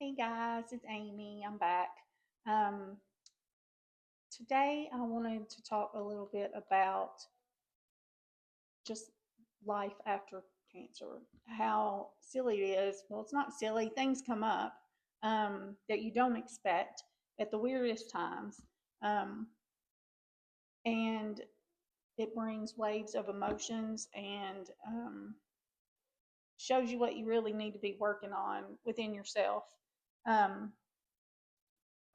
Hey guys, it's Amy. I'm back. Um, Today I wanted to talk a little bit about just life after cancer. How silly it is. Well, it's not silly. Things come up that you don't expect at the weirdest times. Um, and it brings waves of emotions and shows you what you really need to be working on within yourself. Um,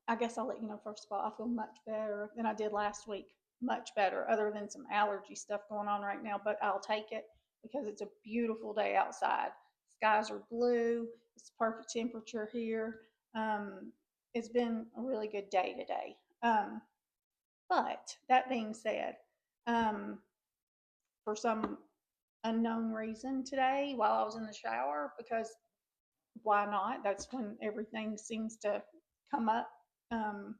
I guess I'll let you know first of all, I feel much better than I did last week. Much better, other than some allergy stuff going on right now, but I'll take it because it's a beautiful day outside. Skies are blue, it's perfect temperature here. Um, it's been a really good day today. But that being said, um, for some unknown reason today, while I was in the shower, because why not? That's when everything seems to come up. Um,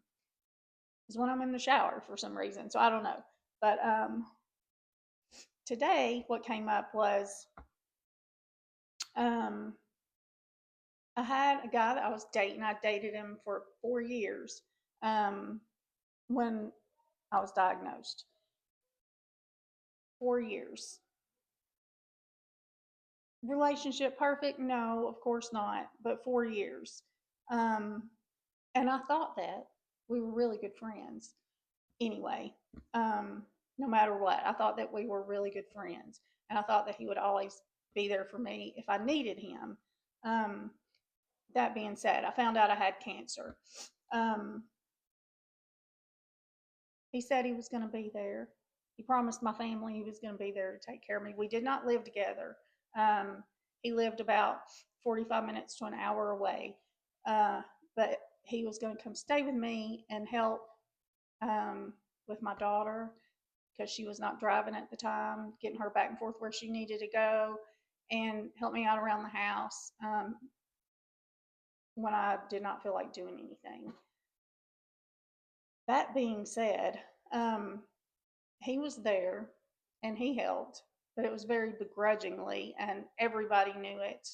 is when I'm in the shower for some reason. So I don't know. But today, what came up was um, I had a guy that I was dating. I dated him for 4 years um, when I was diagnosed. 4 years. Relationship perfect? No, of course not. But 4 years. Um, and I thought that we were really good friends anyway. No matter what, I thought that we were really good friends, and I thought that he would always be there for me if I needed him. Um, that being said, I found out I had cancer. Um, he said he was going to be there. He promised my family he was going to be there to take care of me. We did not live together. Um, he lived about 45 minutes to an hour away, uh, but he was going to come stay with me and help with my daughter because she was not driving at the time, getting her back and forth where she needed to go, and help me out around the house when I did not feel like doing anything. That being said, um, he was there and he helped, but it was very begrudgingly, and everybody knew it.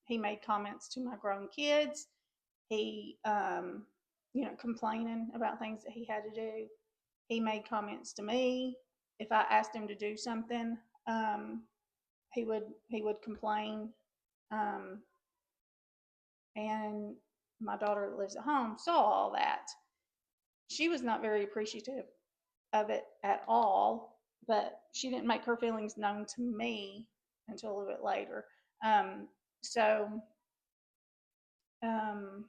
He made comments to my grown kids. He, complaining about things that he had to do. He made comments to me. If I asked him to do something, um, he would complain. Um, and my daughter that lives at home saw all that. She was not very appreciative of it at all, but she didn't make her feelings known to me until a little bit later. Um, so, um,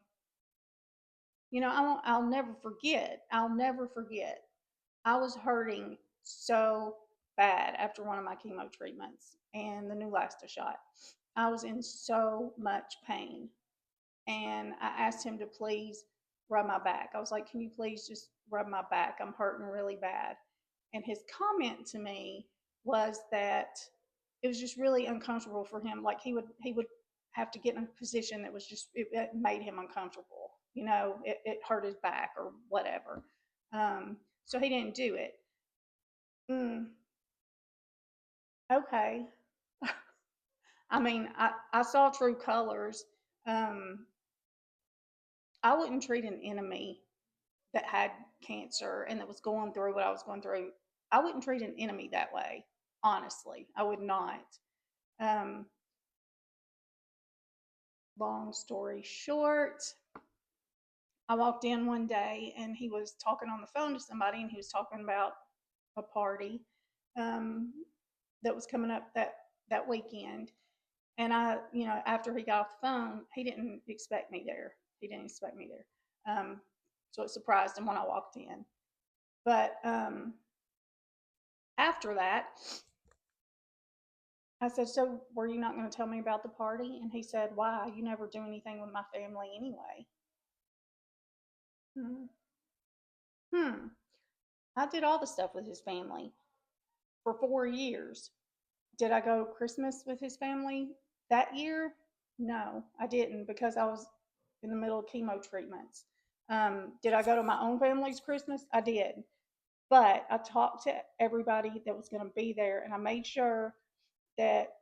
I'll never forget. I'll never forget. I was hurting so bad after one of my chemo treatments and the Neulasta shot. I was in so much pain. And I asked him to please rub my back. I was like, can you please just rub my back? I'm hurting really bad. And his comment to me was that it was just really uncomfortable for him. Like he would have to get in a position that was just it made him uncomfortable. It hurt his back or whatever. So he didn't do it. Mm, okay. I mean, I saw true colors. Um, I wouldn't treat an enemy that had cancer and that was going through what I was going through. I wouldn't treat an enemy that way. Honestly, I would not. Um, Long story short, I walked in one day and he was talking on the phone to somebody, and he was talking about a party um, that was coming up that weekend. And after he got off the phone, he didn't expect me there. He didn't expect me there. So it surprised him when I walked in. But after that, I said, so were you not going to tell me about the party? And he said, why? You never do anything with my family anyway. Hmm. Hmm. I did all the stuff with his family for 4 years. Did I go Christmas with his family that year? No, I didn't because I was in the middle of chemo treatments. Did I go to my own family's Christmas? I did. But I talked to everybody that was going to be there, and I made sure that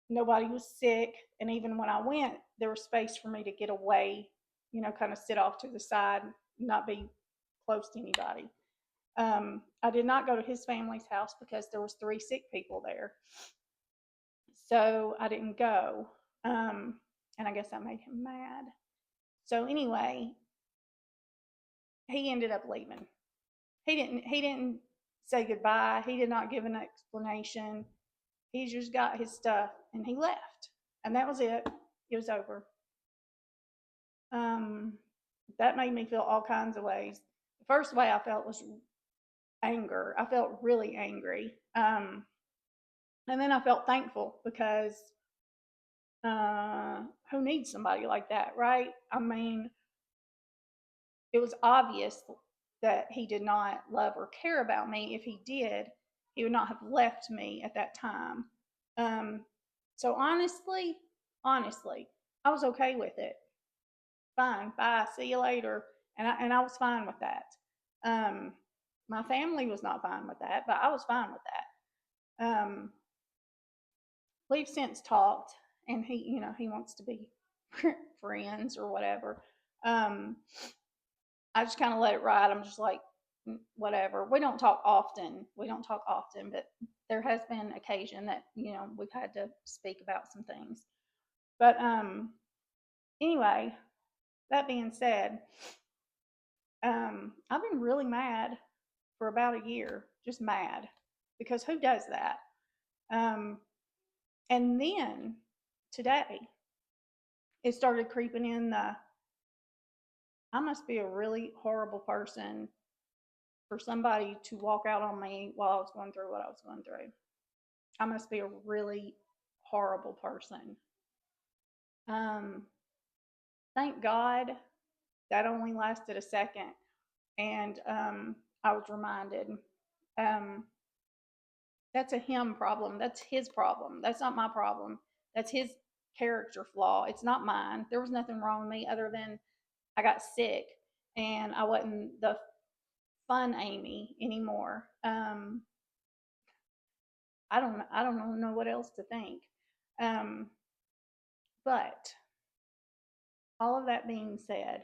Nobody was sick. And even when I went, there was space for me to get away, kind of sit off to the side, not be close to anybody. I did not go to his family's house because there was 3 sick people there. So I didn't go. And I guess that made him mad. So anyway, he ended up leaving. He didn't say goodbye. He did not give an explanation. He just got his stuff and he left. And that was it. It was over. That made me feel all kinds of ways. The first way I felt was anger. I felt really angry. And then I felt thankful because who needs somebody like that, right? I mean, it was obvious that he did not love or care about me. If he did, he would not have left me at that time. So honestly, I was okay with it. Fine, bye, see you later. And I was fine with that. My family was not fine with that, but I was fine with that. We've since talked, and he wants to be friends or whatever. I just kind of let it ride. I'm just like, whatever. We don't talk often. But there has been occasion that we've had to speak about some things. But anyway, that being said, I've been really mad for about a year, just mad, because who does that? And then today, it started creeping in I must be a really horrible person for somebody to walk out on me while I was going through what I was going through. I must be a really horrible person. Thank God that only lasted a second. And I was reminded that's a him problem. That's his problem. That's not my problem. That's his character flaw. It's not mine. There was nothing wrong with me other than I got sick and I wasn't the fun Amy anymore. I don't know what else to think. But all of that being said,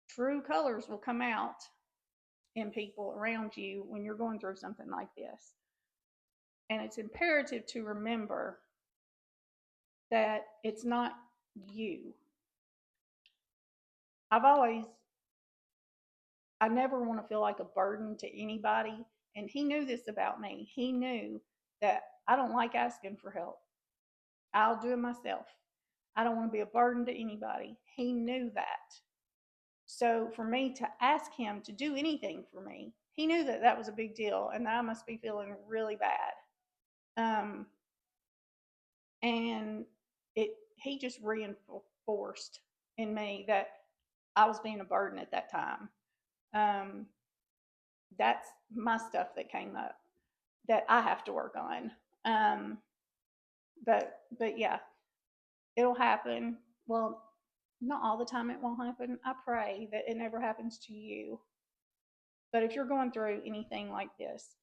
true colors will come out in people around you when you're going through something like this. And it's imperative to remember that it's not you. I never want to feel like a burden to anybody. And he knew this about me. He knew that I don't like asking for help. I'll do it myself. I don't want to be a burden to anybody. He knew that. So for me to ask him to do anything for me, he knew that that was a big deal and that I must be feeling really bad. And he just reinforced in me that I was being a burden at that time. That's my stuff that came up that I have to work on. But yeah, it'll happen. Well, not all the time it won't happen. I pray that it never happens to you. But if you're going through anything like this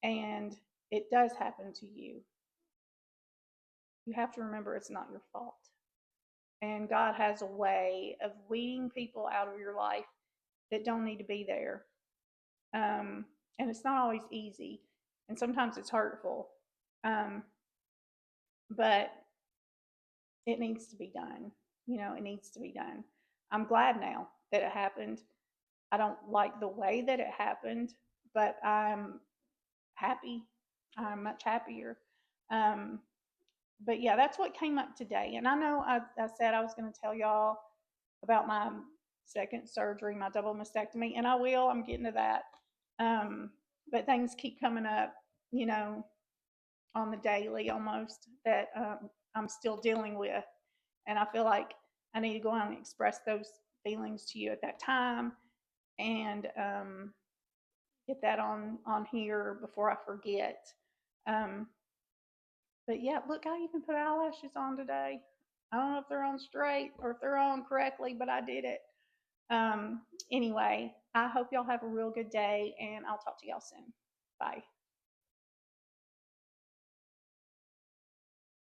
and it does happen to you, you have to remember it's not your fault. And God has a way of weeding people out of your life that don't need to be there. And it's not always easy. And sometimes it's hurtful. But it needs to be done. It needs to be done. I'm glad now that it happened. I don't like the way that it happened, but I'm happy. I'm much happier. But yeah, that's what came up today. And I know I said I was going to tell y'all about my second surgery, my double mastectomy, and I will. I'm getting to that. But things keep coming up, on the daily almost that I'm still dealing with. And I feel like I need to go out and express those feelings to you at that time and get that on here before I forget. But yeah, look, I even put eyelashes on today. I don't know if they're on straight or if they're on correctly, but I did it. Anyway, I hope y'all have a real good day and I'll talk to y'all soon. Bye.